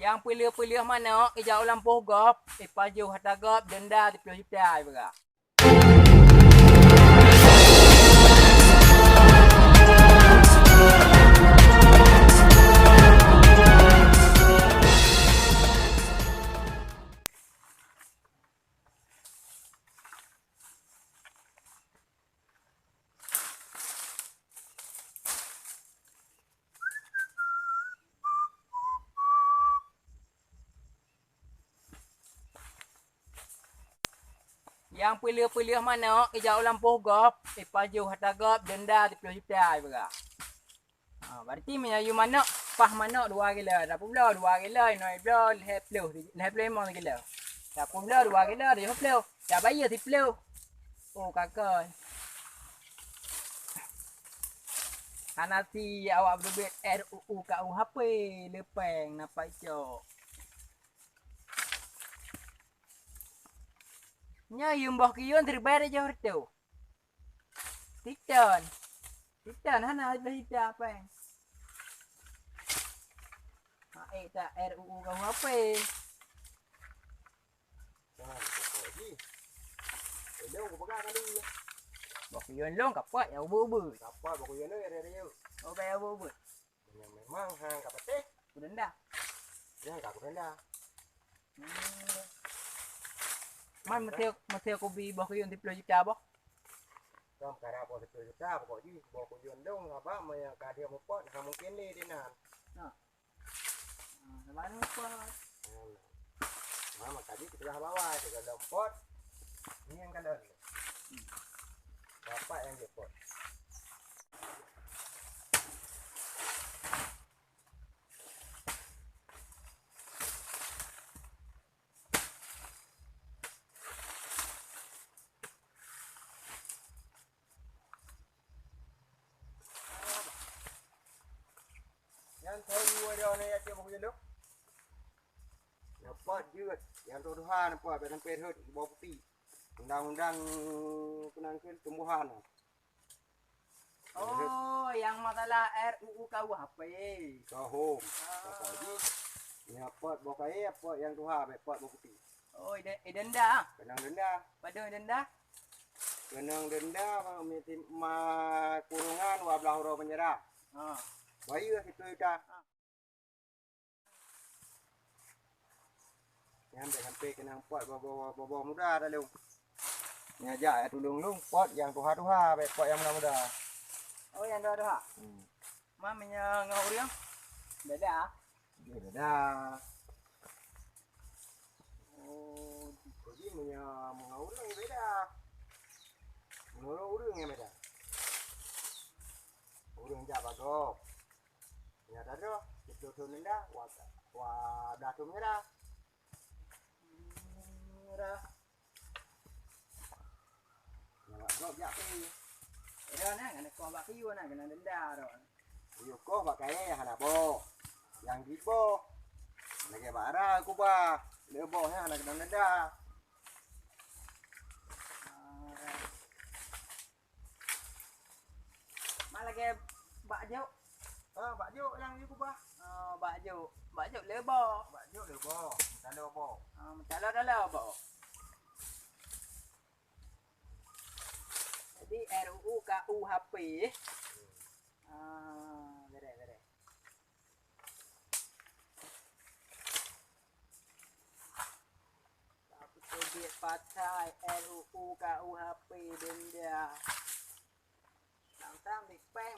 Yang pilih-pilih mana? Ijau lampu gop, paju harta gop, denda 30 juta juga. Yang pilih-pilih mana? Ijau lampu gop, paju harta gop, denda 30 juta juga. Berarti menyayu mana? Pah mana 2 kilo, 10 2 kilo, 9 50 kilo. 10 2 kilo, 50. Dah bayar 10. Oh kakak. Karena si awak berbet RUU KUHP lepeng nampak cok. Nya yung bah kiyon terbayar aja horto. Titan. Titan hana bahita apa yang? Tak RUU KUHP. Long ko baga kali. Bah kiyon long kapat ya ubu-ubu. Kapat ba ko yan ere. Oh kaya ubu-ubu. Yang memang hang kapate. Denda. Yang ka denda. Man masih aku beli bah kiyon 30 juta bah. Kam kara po 10 juta ko ji bo ko yon long apa maya ka dia mo pot ha mungkin ni dinan. Nah. Mana apa? Mama tadi kita bawa juga lempot. Ini yang kalian. Bapak yang jepot. Yang tahu ada ni ya dia bukan dok. Dapat juga yang tuduhan apa sampai hut bawa putih. Undang-undang penangkil tumbuhan. Oh, yang masalah RUU KUHP. Tahu. Tadi ni apa bawa kaya apa yang tuha apa bawa putih. Oh, denda. Kenang denda. Pada denda. Kenang denda kurungan 12 orang penjara. Bayu itu dah. Yang sampai kena pot bawa muda dah lu. Ni aja ya tulung lu pot yang tuha-tuha pot yang muda-muda. Oh yang tuha-tuha. Mamanya ngau dia. Beda. Beda. Oh, jadi mengau urang beda. Mengau urang yang beda. Urang jak bagok. Ya dah dah, itu dah. Wah datumnya dah. Dah. Nak gop jak pi. Dah nah, kena kau bak kiu nah, kena denda dah. Yo kau bak kaya hana bo. Yang gibo. Lagi bara aku ba. Lebo nya nak kena denda. Malagi bakjo. Bakjo yang ni aku ba. Bakjo lebo. Bakjo lebo. Tak lebo. Dalam apa? Jadi RUU KUHP. Bere. Tapi dia pakai RUU KUHP denda. Tang-tang dipeh